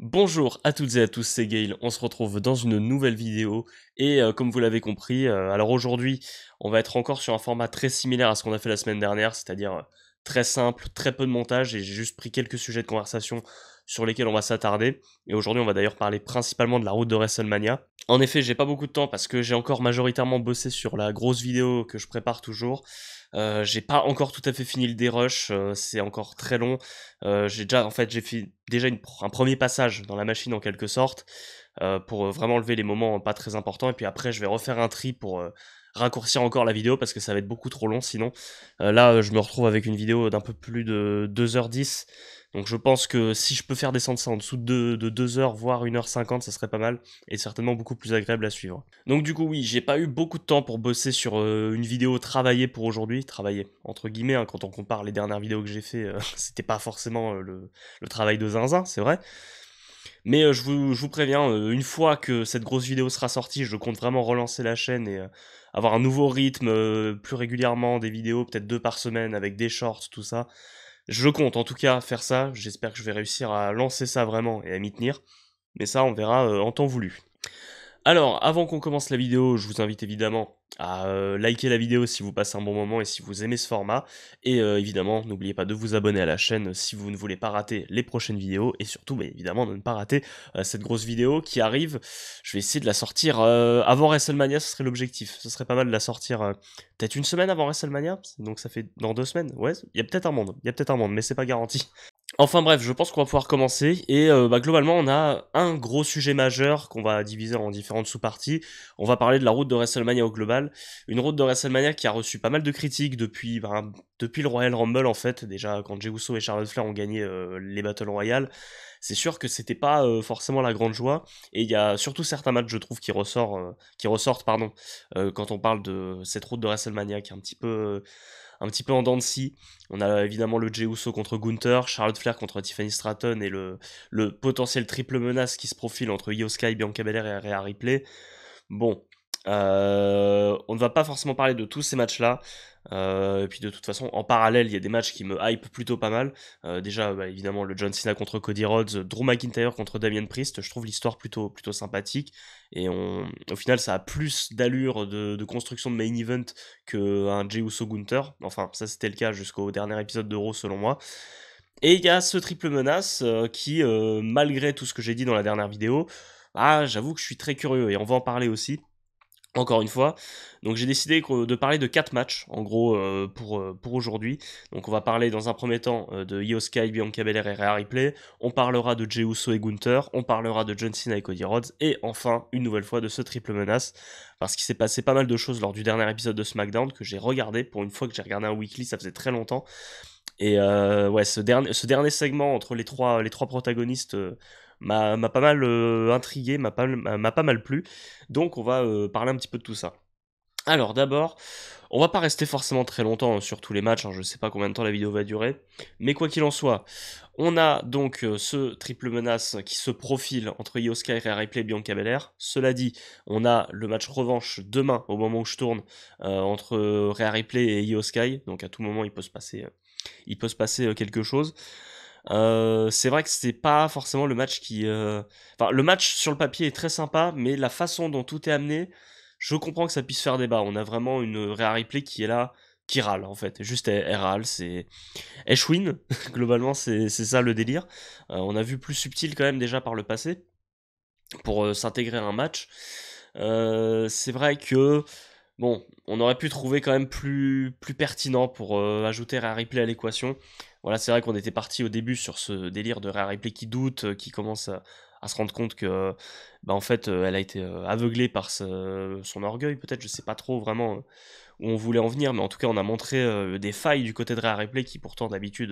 Bonjour à toutes et à tous, c'est Gail, on se retrouve dans une nouvelle vidéo et comme vous l'avez compris, alors aujourd'hui on va être encore sur un format très similaire à ce qu'on a fait la semaine dernière, c'est-à-dire très simple, très peu de montage et j'ai juste pris quelques sujets de conversation sur lesquels on va s'attarder et aujourd'hui on va d'ailleurs parler principalement de la route de WrestleMania. En effet j'ai pas beaucoup de temps parce que j'ai encore majoritairement bossé sur la grosse vidéo que je prépare toujours. J'ai pas encore tout à fait fini le dérush, c'est encore très long. J'ai fait déjà un premier passage dans la machine en quelque sorte, pour vraiment enlever les moments pas très importants. Et puis après, je vais refaire un tri pour raccourcir encore la vidéo parce que ça va être beaucoup trop long sinon. Là, je me retrouve avec une vidéo d'un peu plus de 2h10. Donc je pense que si je peux faire descendre ça en dessous de 2 heures, voire 1h50, ça serait pas mal et certainement beaucoup plus agréable à suivre. Donc du coup oui, j'ai pas eu beaucoup de temps pour bosser sur une vidéo travaillée pour aujourd'hui, travailler entre guillemets, hein, quand on compare les dernières vidéos que j'ai fait, c'était pas forcément le travail de zinzin, c'est vrai. Mais je vous préviens, une fois que cette grosse vidéo sera sortie, je compte vraiment relancer la chaîne et avoir un nouveau rythme, plus régulièrement, des vidéos, peut-être 2 par semaine avec des shorts, tout ça. Je compte en tout cas faire ça, j'espère que je vais réussir à lancer ça vraiment et à m'y tenir, mais ça on verra en temps voulu. Alors, avant qu'on commence la vidéo, je vous invite évidemment à liker la vidéo si vous passez un bon moment et si vous aimez ce format. Et évidemment, n'oubliez pas de vous abonner à la chaîne si vous ne voulez pas rater les prochaines vidéos. Et surtout, bah, évidemment, de ne pas rater cette grosse vidéo qui arrive. Je vais essayer de la sortir avant WrestleMania, ce serait l'objectif. Ce serait pas mal de la sortir peut-être une semaine avant WrestleMania. Donc ça fait dans 2 semaines. Ouais, il y a peut-être un monde. Il y a peut-être un monde, mais c'est pas garanti. Enfin bref, je pense qu'on va pouvoir commencer et globalement on a un gros sujet majeur qu'on va diviser en différentes sous-parties. On va parler de la route de WrestleMania au global, une route de WrestleMania qui a reçu pas mal de critiques depuis le Royal Rumble en fait, déjà quand Jey Uso et Charlotte Flair ont gagné les Battle Royale. C'est sûr que c'était pas forcément la grande joie et il y a surtout certains matchs je trouve qui ressortent pardon quand on parle de cette route de WrestleMania qui est un petit peu en dents de scie. On a évidemment le Jey Uso contre Gunther, Charlotte Flair contre Tiffany Stratton et le potentiel triple menace qui se profile entre Io Sky, Bianca Belair et Rhea Ripley. Bon, on ne va pas forcément parler de tous ces matchs-là. Et puis de toute façon, en parallèle, il y a des matchs qui me hype plutôt pas mal. Déjà, bah, évidemment, le John Cena contre Cody Rhodes, Drew McIntyre contre Damien Priest. Je trouve l'histoire plutôt sympathique. Et au final, ça a plus d'allure de construction de main event qu'un Jey Uso Gunther. Enfin, ça c'était le cas jusqu'au dernier épisode de Raw selon moi. Et il y a ce triple menace qui, malgré tout ce que j'ai dit dans la dernière vidéo, j'avoue que je suis très curieux et on va en parler aussi. Encore une fois, donc j'ai décidé de parler de 4 matchs en gros pour aujourd'hui. Donc on va parler dans un premier temps de Io Sky, Bianca Belair et Rhea Ripley. On parlera de Jey Uso et Gunther. On parlera de John Cena et Cody Rhodes. Et enfin, une nouvelle fois de ce triple menace. Parce qu'il s'est passé pas mal de choses lors du dernier épisode de SmackDown que j'ai regardé. Pour une fois que j'ai regardé un weekly, ça faisait très longtemps. Et ouais, ce dernier segment entre les trois protagonistes m'a pas mal intrigué, m'a pas mal plu. Donc on va parler un petit peu de tout ça. Alors d'abord, on va pas rester forcément très longtemps sur tous les matchs, hein, je sais pas combien de temps la vidéo va durer, mais quoi qu'il en soit, on a donc ce triple menace qui se profile entre Io Sky, Rhea Ripley et Bianca Belair. Cela dit, on a le match revanche demain, au moment où je tourne, entre Rhea Ripley et Io Sky, donc à tout moment il peut se passer quelque chose. C'est vrai que c'est pas forcément le match qui... Enfin, le match sur le papier est très sympa, mais la façon dont tout est amené, je comprends que ça puisse faire débat. On a vraiment une Rhea Ripley qui est là, qui râle en fait. Juste elle râle, c'est... Elle chouine, globalement c'est ça le délire. On a vu plus subtil quand même déjà par le passé, pour s'intégrer à un match. C'est vrai que... Bon, on aurait pu trouver quand même plus pertinent pour ajouter Rhea Ripley à l'équation. Voilà, c'est vrai qu'on était parti au début sur ce délire de Rhea Ripley qui doute, qui commence à se rendre compte que, en fait, elle a été aveuglée par son orgueil, peut-être, je sais pas trop vraiment où on voulait en venir, mais en tout cas, on a montré des failles du côté de Rhea Ripley qui pourtant d'habitude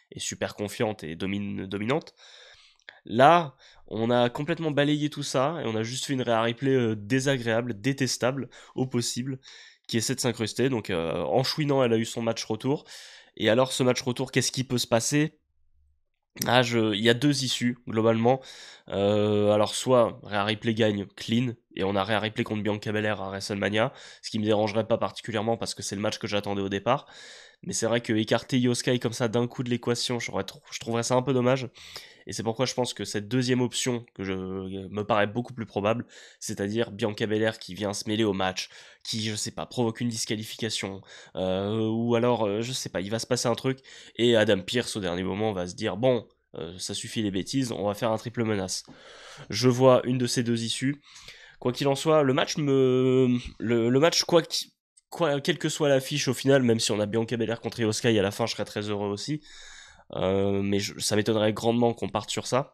est super confiante et dominante. Là, on a complètement balayé tout ça et on a juste fait une Rhea Ripley désagréable, détestable au possible, qui essaie de s'incruster. Donc en chouinant, elle a eu son match retour. Et alors ce match retour, qu'est-ce qui peut se passer? Il y a deux issues globalement. Alors soit Rhea Ripley gagne clean et on a Rhea Ripley contre Bianca Belair à WrestleMania, ce qui me dérangerait pas particulièrement parce que c'est le match que j'attendais au départ. mais c'est vrai que écarter Io Sky comme ça d'un coup de l'équation, je trouverais ça un peu dommage. Et c'est pourquoi je pense que cette deuxième option me paraît beaucoup plus probable, c'est-à-dire Bianca Belair qui vient se mêler au match, qui, je sais pas, provoque une disqualification, ou alors, je sais pas, il va se passer un truc, et Adam Pearce au dernier moment va se dire, bon, ça suffit les bêtises, on va faire un triple menace. Je vois une de ces deux issues. Quoi qu'il en soit, le match, quelle que soit l'affiche au final, même si on a Bianca Belair contre Io Sky à la fin, je serais très heureux aussi. Mais ça m'étonnerait grandement qu'on parte sur ça.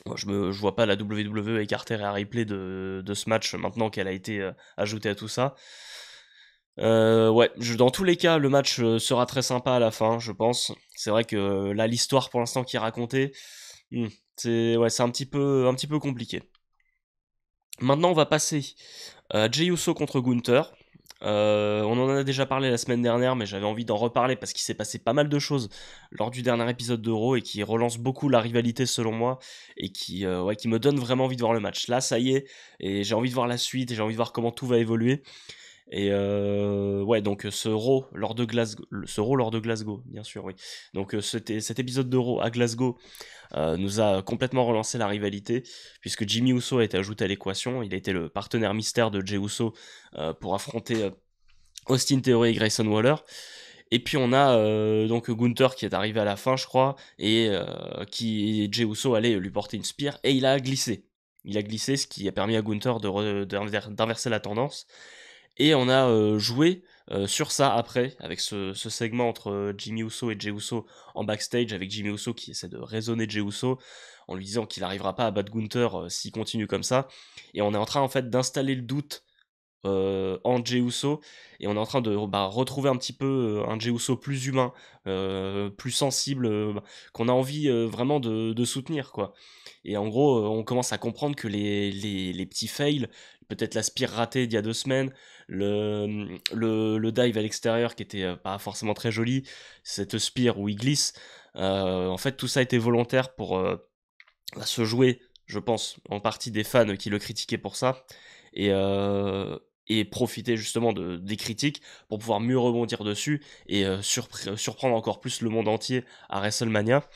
Moi, je vois pas la WWE écarter un replay de ce match maintenant qu'elle a été ajoutée à tout ça. Ouais, dans tous les cas, le match sera très sympa à la fin, je pense. C'est vrai que là, l'histoire pour l'instant qui est racontée, c'est un petit peu compliqué. Maintenant, on va passer à Jey Uso contre Gunther. On en a déjà parlé la semaine dernière, mais j'avais envie d'en reparler parce qu'il s'est passé pas mal de choses lors du dernier épisode de Raw et qui relance beaucoup la rivalité selon moi et qui me donne vraiment envie de voir le match. Là, ça y est, et j'ai envie de voir la suite et j'ai envie de voir comment tout va évoluer. Et ouais, donc ce Raw lors de Glasgow, bien sûr, oui. Donc cet épisode de Raw à Glasgow nous a complètement relancé la rivalité, puisque Jimmy Uso a été ajouté à l'équation. Il a été le partenaire mystère de Jey Uso pour affronter Austin Theory et Grayson Waller. Et puis on a donc Gunther qui est arrivé à la fin, je crois, et Jey Uso allait lui porter une spear, et il a glissé. Il a glissé, ce qui a permis à Gunther d'inverser la tendance. Et on a joué sur ça après, avec ce segment entre Jimmy Uso et Jey Uso en backstage, avec Jimmy Uso qui essaie de raisonner Jey Uso en lui disant qu'il n'arrivera pas à battre Gunther s'il continue comme ça. Et on est en train en fait d'installer le doute en Jey Uso, et on est en train de retrouver un petit peu un Jey Uso plus humain, plus sensible, qu'on a envie vraiment de soutenir, quoi. Et en gros, on commence à comprendre que les petits fails, peut-être la spire ratée d'il y a 2 semaines, le dive à l'extérieur qui était pas forcément très joli, cette spire où il glisse, en fait tout ça a été volontaire pour se jouer, je pense, en partie des fans qui le critiquaient pour ça, et, euh, et profiter justement des critiques pour pouvoir mieux rebondir dessus et surprendre encore plus le monde entier à WrestleMania.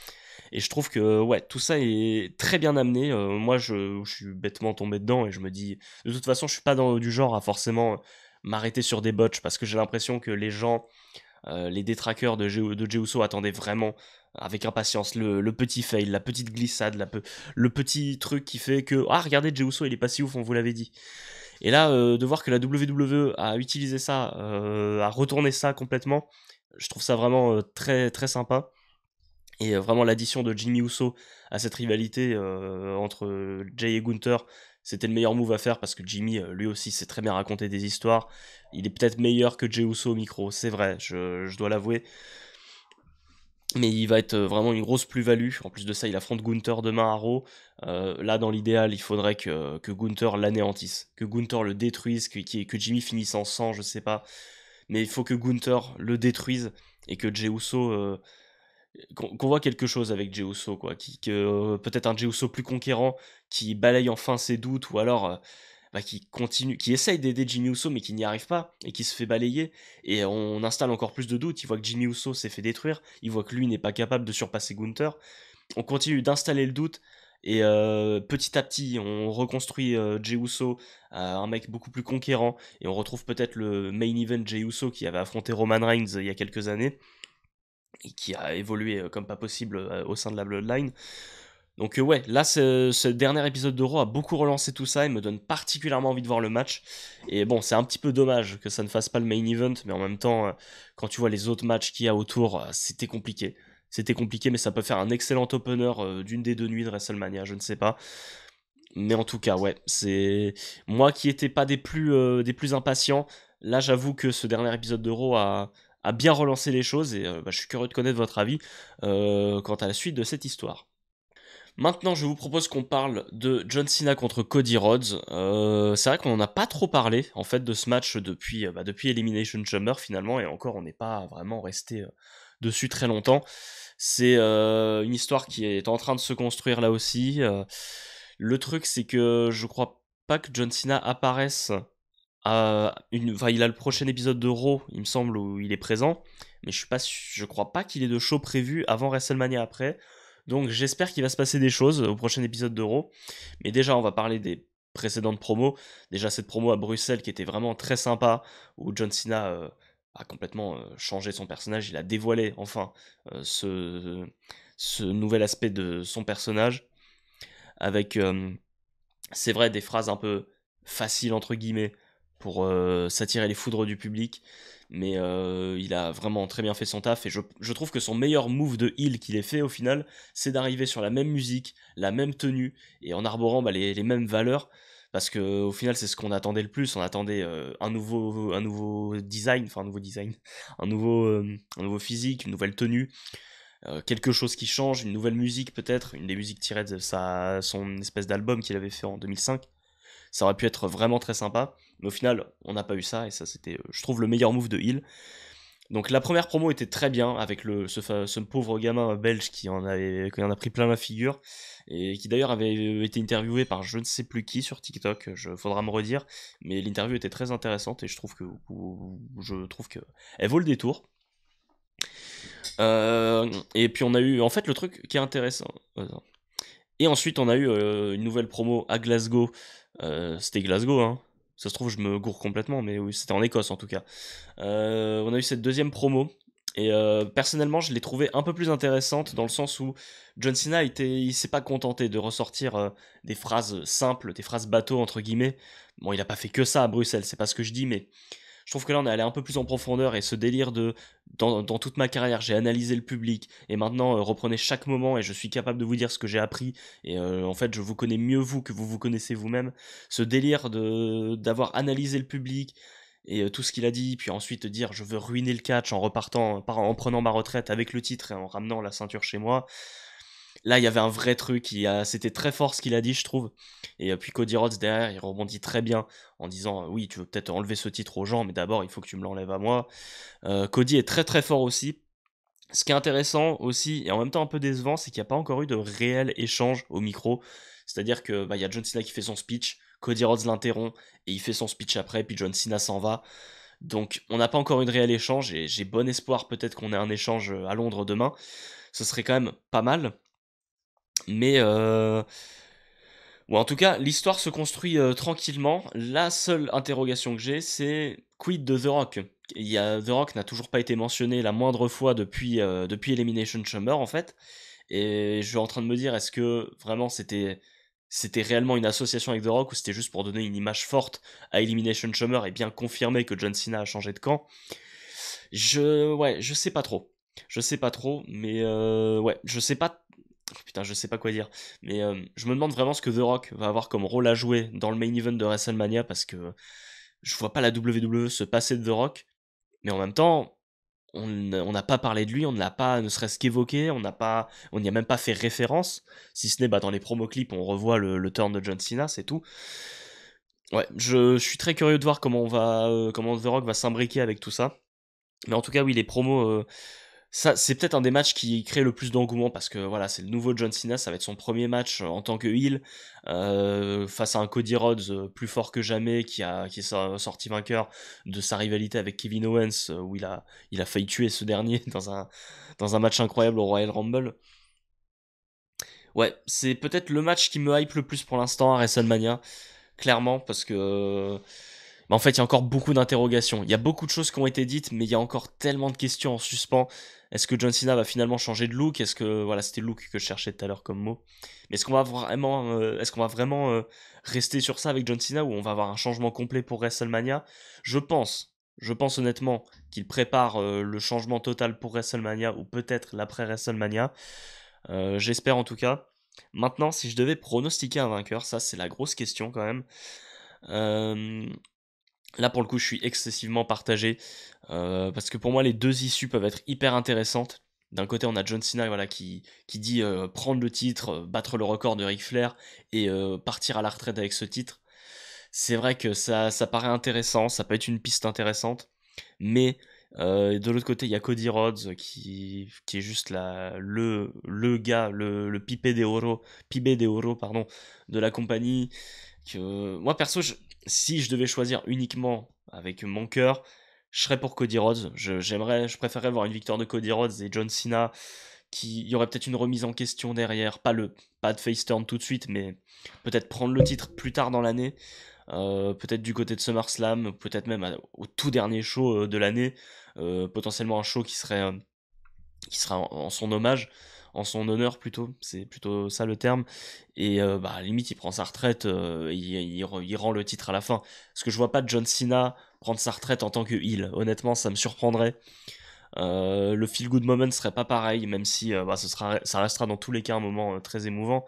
Et je trouve que ouais, tout ça est très bien amené. Moi, je suis bêtement tombé dedans et je me dis, de toute façon, je suis pas du genre à forcément m'arrêter sur des botches parce que j'ai l'impression que les gens, les détraqueurs de Jey Uso attendaient vraiment avec impatience le petit fail, la petite glissade, le petit truc qui fait que ah regardez Jey Uso il est pas si ouf, on vous l'avait dit. Et là, de voir que la WWE a utilisé ça, a retourné ça complètement, je trouve ça vraiment très très sympa. Et vraiment l'addition de Jimmy Uso à cette rivalité entre Jay et Gunther, c'était le meilleur move à faire parce que Jimmy, lui aussi, sait très bien raconter des histoires. Il est peut-être meilleur que Jey Uso au micro, c'est vrai, je dois l'avouer. Mais il va être vraiment une grosse plus-value. En plus de ça, il affronte Gunther demain à Raw. Là, dans l'idéal, il faudrait que Gunther l'anéantisse, que Gunther le détruise, que Jimmy finisse en sang, je sais pas. Mais il faut que Gunther le détruise et que Jey Uso qu'on voit quelque chose avec Jey Uso, quoi, peut-être un Jey Uso plus conquérant qui balaye enfin ses doutes, ou alors qui continue, qui essaye d'aider Jimmy Uso mais qui n'y arrive pas et qui se fait balayer, et on installe encore plus de doutes. Il voit que Jimmy Uso s'est fait détruire, il voit que lui n'est pas capable de surpasser Gunther. On continue d'installer le doute. Et petit à petit, on reconstruit Jey Uso, un mec beaucoup plus conquérant, et on retrouve peut-être le main event Jey Uso qui avait affronté Roman Reigns il y a quelques années et qui a évolué comme pas possible au sein de la Bloodline. Donc ouais, là ce dernier épisode de Raw a beaucoup relancé tout ça et me donne particulièrement envie de voir le match. Et bon, c'est un petit peu dommage que ça ne fasse pas le main event, mais en même temps, quand tu vois les autres matchs qu'il y a autour, c'était compliqué. C'était compliqué, mais ça peut faire un excellent opener d'une des deux nuits de WrestleMania, je ne sais pas. Mais en tout cas, ouais, c'est moi qui étais pas des plus impatients. Là, j'avoue que ce dernier épisode de Raw a bien relancé les choses et je suis curieux de connaître votre avis quant à la suite de cette histoire. Maintenant, je vous propose qu'on parle de John Cena contre Cody Rhodes. C'est vrai qu'on n'en a pas trop parlé en fait de ce match depuis Elimination Chamber finalement, et encore on n'est pas vraiment resté dessus très longtemps. C'est une histoire qui est en train de se construire là aussi. Le truc, c'est que je crois pas que John Cena apparaisse il a le prochain épisode de Raw, il me semble, où il est présent. mais je crois pas qu'il ait de show prévu avant WrestleMania après. Donc j'espère qu'il va se passer des choses au prochain épisode de Raw. Mais déjà, on va parler des précédentes promos. Déjà, cette promo à Bruxelles qui était vraiment très sympa, où John Cena a complètement changé son personnage. Il a dévoilé enfin ce nouvel aspect de son personnage, avec, c'est vrai, des phrases un peu faciles, entre guillemets, pour s'attirer les foudres du public. Mais il a vraiment très bien fait son taf, et je trouve que son meilleur move de heel qu'il ait fait au final, c'est d'arriver sur la même musique, la même tenue, et en arborant les mêmes valeurs, parce que au final c'est ce qu'on attendait le plus. On attendait un nouveau design, enfin un nouveau design, un nouveau physique, une nouvelle tenue, quelque chose qui change, une nouvelle musique peut-être, une des musiques tirées de son espèce d'album qu'il avait fait en 2005. Ça aurait pu être vraiment très sympa, mais au final, on n'a pas eu ça, et ça c'était, je trouve, le meilleur move de Hill. Donc la première promo était très bien, avec ce pauvre gamin belge qui en a pris plein la figure, et qui d'ailleurs avait été interviewé par je ne sais plus qui sur TikTok, faudra me redire, mais l'interview était très intéressante, et je trouve que elle vaut le détour. Et puis on a eu, en fait, le truc qui est intéressant. Et ensuite on a eu une nouvelle promo à Glasgow. C'était Glasgow, hein. Ça se trouve, je me gourre complètement, mais oui, c'était en Écosse en tout cas. On a eu cette deuxième promo. Et personnellement, je l'ai trouvée un peu plus intéressante dans le sens où John Cena il s'est pas contenté de ressortir des phrases simples, des phrases bateau entre guillemets. Bon, il a pas fait que ça à Bruxelles, c'est pas ce que je dis, mais je trouve que là on est allé un peu plus en profondeur, et ce délire de dans toute ma carrière j'ai analysé le public, et maintenant reprenez chaque moment et je suis capable de vous dire ce que j'ai appris, et en fait je vous connais mieux vous que vous vous connaissez vous-même. Ce délire de d'avoir analysé le public et tout ce qu'il a dit, puis ensuite dire je veux ruiner le catch en repartant, en prenant ma retraite avec le titre et en ramenant la ceinture chez moi. Là, il y avait un vrai truc, c'était très fort ce qu'il a dit, je trouve. Et puis Cody Rhodes derrière, il rebondit très bien en disant oui, tu veux peut-être enlever ce titre aux gens, mais d'abord il faut que tu me l'enlèves à moi. Cody est très très fort aussi. Ce qui est intéressant aussi, et en même temps un peu décevant, c'est qu'il n'y a pas encore eu de réel échange au micro. C'est-à-dire que il y a John Cena qui fait son speech, Cody Rhodes l'interrompt, et il fait son speech après, puis John Cena s'en va. Donc on n'a pas encore eu de réel échange, et j'ai bon espoir peut-être qu'on ait un échange à Londres demain. Ce serait quand même pas mal. Mais ou en tout cas, l'histoire se construit tranquillement. La seule interrogation que j'ai, c'est quid de The Rock. The Rock n'a toujours pas été mentionné la moindre fois depuis Elimination Chamber en fait. Et je suis en train de me dire, est-ce que vraiment c'était réellement une association avec The Rock, ou c'était juste pour donner une image forte à Elimination Chamber et bien confirmer que John Cena a changé de camp. Je sais pas trop. Je sais pas trop, mais ouais, je sais pas. Putain, je sais pas quoi dire. Mais je me demande vraiment ce que The Rock va avoir comme rôle à jouer dans le main event de WrestleMania, parce que je vois pas la WWE se passer de The Rock. Mais en même temps, on n'a pas parlé de lui, on ne l'a pas ne serait-ce qu'évoqué, on n'y a même pas fait référence, si ce n'est dans les promo clips, on revoit le turn de John Cena, c'est tout. Ouais, je suis très curieux de voir comment The Rock va s'imbriquer avec tout ça. Mais en tout cas, oui, les promos, ça, c'est peut-être un des matchs qui crée le plus d'engouement, parce que voilà, c'est le nouveau John Cena, ça va être son premier match en tant que heel, face à un Cody Rhodes plus fort que jamais, qui est sorti vainqueur de sa rivalité avec Kevin Owens, où il a failli tuer ce dernier dans un match incroyable au Royal Rumble. Ouais, c'est peut-être le match qui me hype le plus pour l'instant à WrestleMania, clairement, parce que en fait, il y a encore beaucoup d'interrogations. Il y a beaucoup de choses qui ont été dites, mais il y a encore tellement de questions en suspens. Est-ce que John Cena va finalement changer de look? Est-ce que voilà, c'était look que je cherchais tout à l'heure comme mot. Mais est-ce qu'on va vraiment rester sur ça avec John Cena, ou on va avoir un changement complet pour WrestleMania? Je pense honnêtement qu'il prépare le changement total pour WrestleMania, ou peut-être l'après WrestleMania. J'espère en tout cas. Maintenant, si je devais pronostiquer un vainqueur, ça c'est la grosse question quand même. Euh, Là, pour le coup, je suis excessivement partagé, parce que pour moi, les deux issues peuvent être hyper intéressantes. D'un côté, on a John Cena, voilà, qui dit prendre le titre, battre le record de Ric Flair, et partir à la retraite avec ce titre. C'est vrai que ça paraît intéressant, ça peut être une piste intéressante, mais de l'autre côté, il y a Cody Rhodes qui est juste le gars, le pibe de oro, pardon, de la compagnie. Que moi perso, si je devais choisir uniquement avec mon cœur, je serais pour Cody Rhodes. Je préférerais voir une victoire de Cody Rhodes et John Cena, il y aurait peut-être une remise en question derrière, pas de face turn tout de suite, mais peut-être prendre le titre plus tard dans l'année, peut-être du côté de SummerSlam, peut-être même au tout dernier show de l'année, potentiellement un show qui sera en son hommage, en son honneur plutôt, c'est plutôt ça le terme, et à la limite il prend sa retraite, il rend le titre à la fin, parce que je vois pas John Cena prendre sa retraite en tant que heel, honnêtement ça me surprendrait. Le feel good moment serait pas pareil, même si ça restera dans tous les cas un moment très émouvant,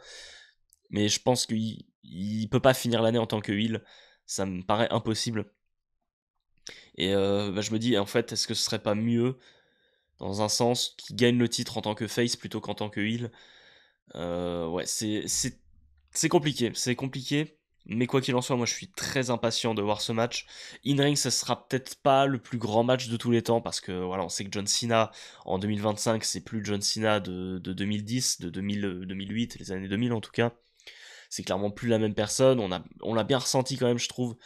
mais je pense qu'il peut pas finir l'année en tant que heel, ça me paraît impossible. Et je me dis, en fait, est-ce que ce serait pas mieux, dans un sens, qu'il gagne le titre en tant que face plutôt qu'en tant que heel? Ouais, c'est compliqué, mais quoi qu'il en soit, moi je suis très impatient de voir ce match. In-ring, ça sera peut-être pas le plus grand match de tous les temps, parce que voilà, on sait que John Cena en 2025, c'est plus John Cena de 2010, de 2008, les années 2000 en tout cas. C'est clairement plus la même personne. On l'a bien ressenti quand même, je trouve,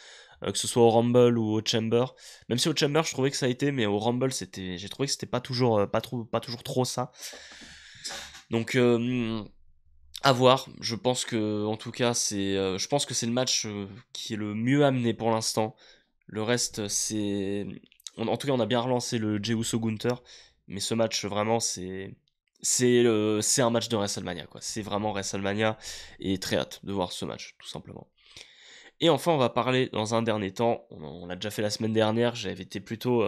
que ce soit au Rumble ou au Chamber. Même si au Chamber, je trouvais que ça a été, mais au Rumble, j'ai trouvé que c'était pas toujours, pas toujours trop ça. Donc, à voir. Je pense que, en tout cas, je pense que c'est le match qui est le mieux amené pour l'instant. Le reste, en tout cas, on a bien relancé le Jey Uso Gunther, mais ce match, vraiment, c'est un match de WrestleMania, quoi. C'est vraiment WrestleMania, et très hâte de voir ce match, tout simplement. Et enfin, on va parler dans un dernier temps. On l'a déjà fait la semaine dernière. J'avais été plutôt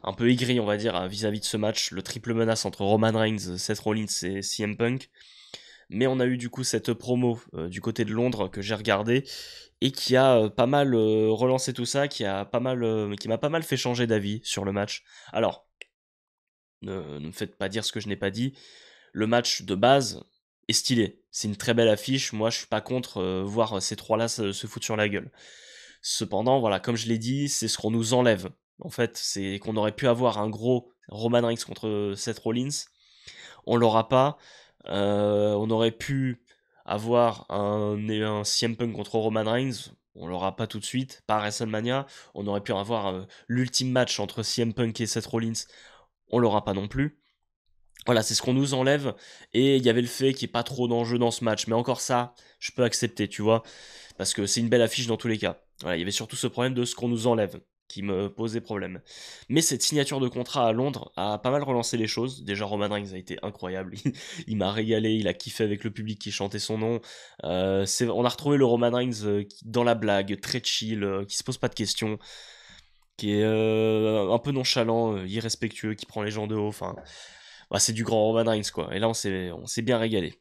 un peu aigri, on va dire, vis-à-vis de ce match, le triple menace entre Roman Reigns, Seth Rollins et CM Punk. Mais on a eu du coup cette promo du côté de Londres que j'ai regardé et qui a pas mal relancé tout ça, qui m'a pas mal fait changer d'avis sur le match. Alors, ne me faites pas dire ce que je n'ai pas dit. Le match de base est stylé. C'est une très belle affiche. Moi, je suis pas contre voir ces trois-là se foutre sur la gueule. Cependant, voilà, comme je l'ai dit, c'est ce qu'on nous enlève. En fait, c'est qu'on aurait pu avoir un gros Roman Reigns contre Seth Rollins. On l'aura pas. On aurait pu avoir un CM Punk contre Roman Reigns. On l'aura pas tout de suite, pas à WrestleMania. On aurait pu avoir l'ultime match entre CM Punk et Seth Rollins. On l'aura pas non plus. Voilà, c'est ce qu'on nous enlève. Et il y avait le fait qu'il n'y ait pas trop d'enjeux dans ce match. Mais encore ça, je peux accepter, tu vois. Parce que c'est une belle affiche dans tous les cas. Voilà, il y avait surtout ce problème de ce qu'on nous enlève qui me posait problème. Mais cette signature de contrat à Londres a pas mal relancé les choses. Déjà, Roman Reigns a été incroyable. Il m'a régalé, il a kiffé avec le public qui chantait son nom. On a retrouvé le Roman Reigns dans la blague, très chill, qui se pose pas de questions, qui est un peu nonchalant, irrespectueux, qui prend les gens de haut. Enfin, c'est du grand Roman Reigns, quoi. Et là, on s'est bien régalé.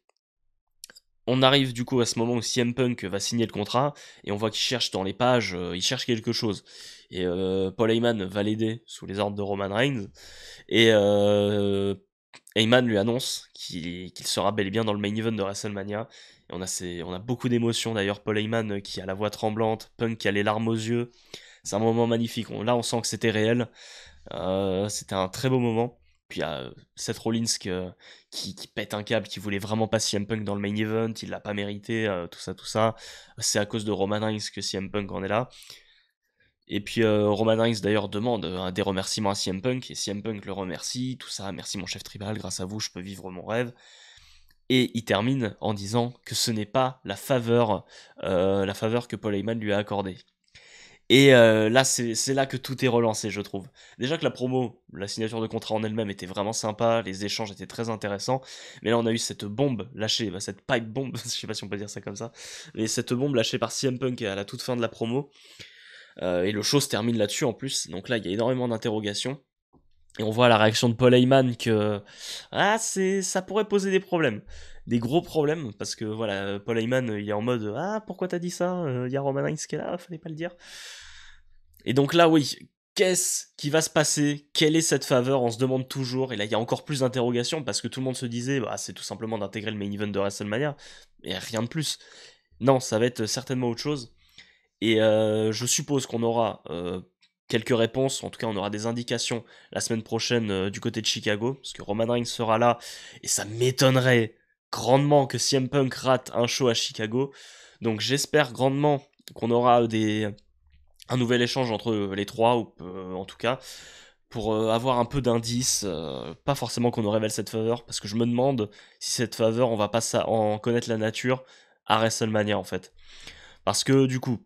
On arrive du coup à ce moment où CM Punk va signer le contrat et on voit qu'il cherche dans les pages, il cherche quelque chose. Et Paul Heyman va l'aider sous les ordres de Roman Reigns. Et Heyman lui annonce qu'il sera bel et bien dans le main event de WrestleMania. Et on a beaucoup d'émotions d'ailleurs. Paul Heyman qui a la voix tremblante, Punk qui a les larmes aux yeux. C'est un moment magnifique. Là, on sent que c'était réel. C'était un très beau moment. Puis il y a Seth Rollins qui pète un câble, qui voulait vraiment pas CM Punk dans le main event, il l'a pas mérité, tout ça, tout ça. C'est à cause de Roman Reigns que CM Punk en est là. Et puis Roman Reigns d'ailleurs demande des remerciements à CM Punk, et CM Punk le remercie, tout ça, merci mon chef tribal, grâce à vous je peux vivre mon rêve. Et il termine en disant que ce n'est pas la faveur que Paul Heyman lui a accordée. Et là, c'est là que tout est relancé, je trouve. Déjà que la promo, la signature de contrat en elle-même était vraiment sympa, les échanges étaient très intéressants, mais là on a eu cette bombe lâchée, cette pipe bombe, je sais pas si on peut dire ça comme ça, mais cette bombe lâchée par CM Punk à la toute fin de la promo, et le show se termine là-dessus en plus, donc là il y a énormément d'interrogations, et on voit la réaction de Paul Heyman que ça pourrait poser des problèmes. Des gros problèmes, parce que voilà, Paul Heyman il est en mode pourquoi t'as dit ça, il y a Roman Reigns qui est là, fallait pas le dire. Et donc là, oui, qu'est-ce qui va se passer? Quelle est cette faveur? On se demande toujours. Et là, il y a encore plus d'interrogations parce que tout le monde se disait, c'est tout simplement d'intégrer le main event de WrestleMania. Et rien de plus. Non, ça va être certainement autre chose. Et je suppose qu'on aura quelques réponses. En tout cas, on aura des indications la semaine prochaine du côté de Chicago. Parce que Roman Reigns sera là. Et ça m'étonnerait grandement que CM Punk rate un show à Chicago. Donc j'espère grandement qu'on aura un nouvel échange entre les trois, ou en tout cas, pour avoir un peu d'indices, pas forcément qu'on nous révèle cette faveur, parce que je me demande si cette faveur, on va pas en connaître la nature à WrestleMania en fait. Parce que du coup,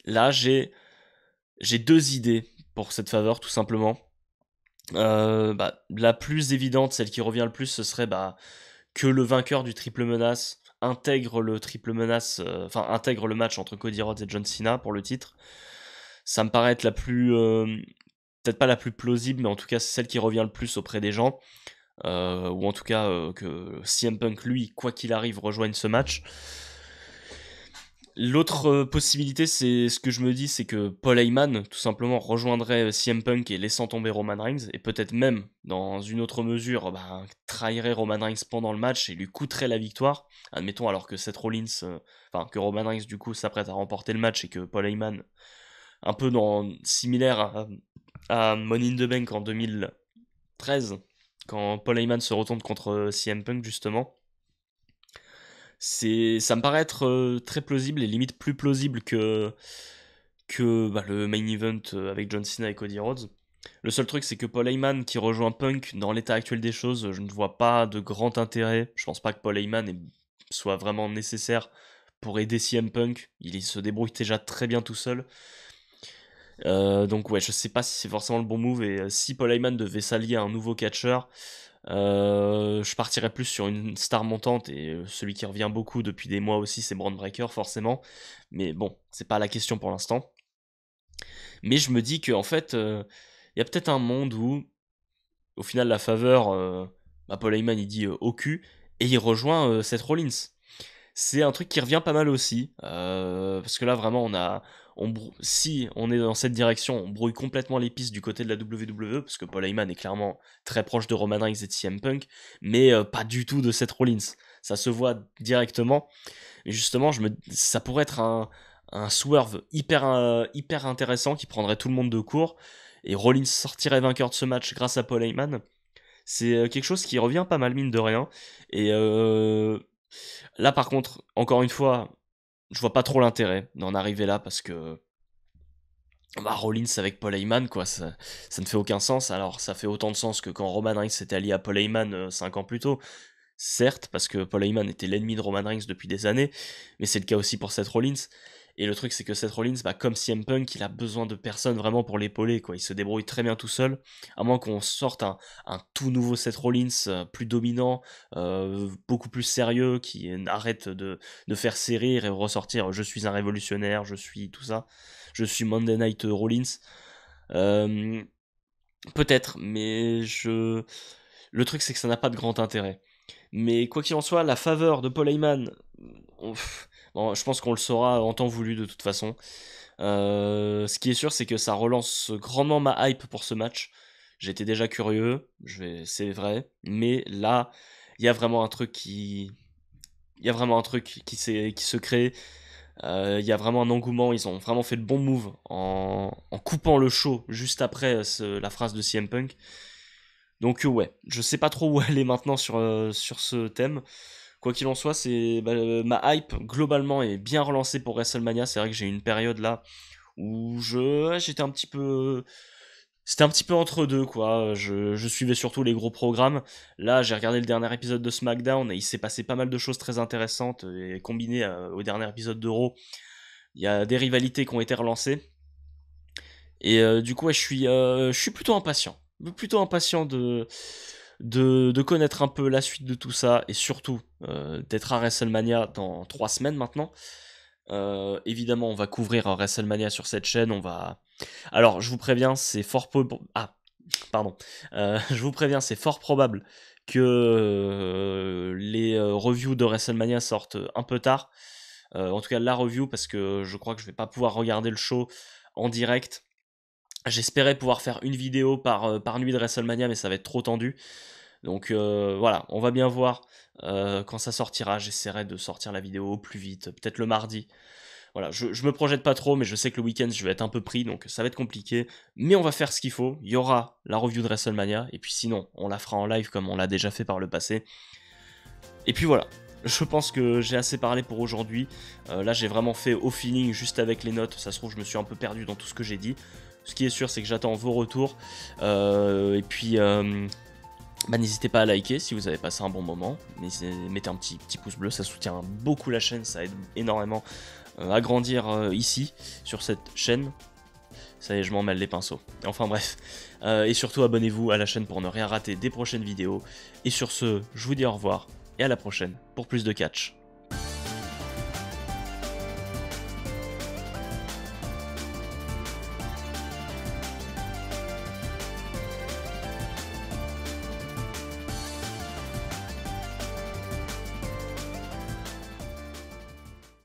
là j'ai 2 idées pour cette faveur tout simplement. La plus évidente, celle qui revient le plus, ce serait que le vainqueur du triple menace intègre le triple menace, intègre le match entre Cody Rhodes et John Cena pour le titre. Ça me paraît être la plus, peut-être pas la plus plausible, mais en tout cas c'est celle qui revient le plus auprès des gens. Ou en tout cas que CM Punk, lui, quoi qu'il arrive, rejoigne ce match. L'autre possibilité, c'est ce que je me dis, c'est que Paul Heyman, tout simplement, rejoindrait CM Punk et laissant tomber Roman Reigns, et peut-être même, dans une autre mesure, trahirait Roman Reigns pendant le match et lui coûterait la victoire. Admettons, alors que Seth Rollins, que Roman Reigns, du coup, s'apprête à remporter le match et que Paul Heyman, un peu similaire à Money in the Bank en 2013, quand Paul Heyman se retourne contre CM Punk, justement. Ça me paraît être très plausible et limite plus plausible que le main event avec John Cena et Cody Rhodes. Le seul truc, c'est que Paul Heyman qui rejoint Punk, dans l'état actuel des choses, je ne vois pas de grand intérêt. Je pense pas que Paul Heyman soit vraiment nécessaire pour aider CM Punk. Il se débrouille déjà très bien tout seul. Donc ouais, je sais pas si c'est forcément le bon move, et si Paul Heyman devait s'allier à un nouveau catcheur, je partirais plus sur une star montante, et celui qui revient beaucoup depuis des mois aussi, c'est Braun Breaker forcément, mais bon, c'est pas la question pour l'instant. Mais je me dis que en fait, il y a peut-être un monde où, au final, la faveur, Paul Heyman il dit au cul, et il rejoint Seth Rollins. C'est un truc qui revient pas mal aussi, parce que là vraiment si on est dans cette direction, on brouille complètement les pistes du côté de la WWE, parce que Paul Heyman est clairement très proche de Roman Reigns et de CM Punk, mais pas du tout de Seth Rollins. Ça se voit directement, et justement ça pourrait être un swerve hyper intéressant qui prendrait tout le monde de court, et Rollins sortirait vainqueur de ce match grâce à Paul Heyman. C'est quelque chose qui revient pas mal, mine de rien, et là, par contre, encore une fois, je vois pas trop l'intérêt d'en arriver là, parce que Rollins avec Paul Heyman, quoi, ça ne fait aucun sens. Alors, ça fait autant de sens que quand Roman Reigns s'était allié à Paul Heyman 5 ans plus tôt. Certes, parce que Paul Heyman était l'ennemi de Roman Reigns depuis des années, mais c'est le cas aussi pour Seth Rollins. Et le truc, c'est que Seth Rollins, comme CM Punk, il a besoin de personne vraiment pour l'épauler, quoi. Il se débrouille très bien tout seul, à moins qu'on sorte un tout nouveau Seth Rollins, plus dominant, beaucoup plus sérieux, qui arrête de faire sérir et ressortir « je suis un révolutionnaire, je suis tout ça, je suis Monday Night Rollins ». Peut-être, mais le truc, c'est que ça n'a pas de grand intérêt. Mais quoi qu'il en soit, la faveur de Paul Heyman, je pense qu'on le saura en temps voulu de toute façon. Ce qui est sûr, c'est que ça relance grandement ma hype pour ce match. J'étais déjà curieux, c'est vrai, mais là, il y a vraiment un truc qui se crée. Il y a vraiment un engouement. Ils ont vraiment fait le bon move en coupant le show juste après la phrase de CM Punk. Donc ouais, je sais pas trop où aller maintenant sur ce thème. Quoi qu'il en soit, ma hype globalement est bien relancée pour WrestleMania. C'est vrai que j'ai eu une période là où j'étais c'était un petit peu entre deux, quoi. Je suivais surtout les gros programmes. Là, j'ai regardé le dernier épisode de SmackDown et il s'est passé pas mal de choses très intéressantes, et combiné au dernier épisode de Raw, il y a des rivalités qui ont été relancées. Et du coup, ouais, je suis plutôt impatient. Plutôt impatient de connaître un peu la suite de tout ça, et surtout d'être à WrestleMania dans 3 semaines maintenant. Évidemment, on va couvrir WrestleMania sur cette chaîne. Alors, je vous préviens, c'est fort je vous préviens, c'est fort probable que les reviews de WrestleMania sortent un peu tard. En tout cas, la review, parce que je crois que je vais pas pouvoir regarder le show en direct. J'espérais pouvoir faire une vidéo par nuit de WrestleMania, mais ça va être trop tendu. Donc voilà, on va bien voir quand ça sortira. J'essaierai de sortir la vidéo au plus vite, peut-être le mardi. Voilà, je me projette pas trop, mais je sais que le week-end je vais être un peu pris, donc ça va être compliqué. Mais on va faire ce qu'il faut. Il y aura la review de WrestleMania, et puis sinon, on la fera en live comme on l'a déjà fait par le passé. Et puis voilà. Je pense que j'ai assez parlé pour aujourd'hui. Là, j'ai vraiment fait au feeling, juste avec les notes. Ça se trouve, je me suis un peu perdu dans tout ce que j'ai dit. Ce qui est sûr, c'est que j'attends vos retours. Et puis, bah, n'hésitez pas à liker si vous avez passé un bon moment. Mettez un petit pouce bleu, ça soutient beaucoup la chaîne. Ça aide énormément à grandir ici, sur cette chaîne. Ça y est, je m'en mêle les pinceaux. Enfin bref. Et surtout, abonnez-vous à la chaîne pour ne rien rater des prochaines vidéos. Et sur ce, je vous dis au revoir et à la prochaine pour plus de catch.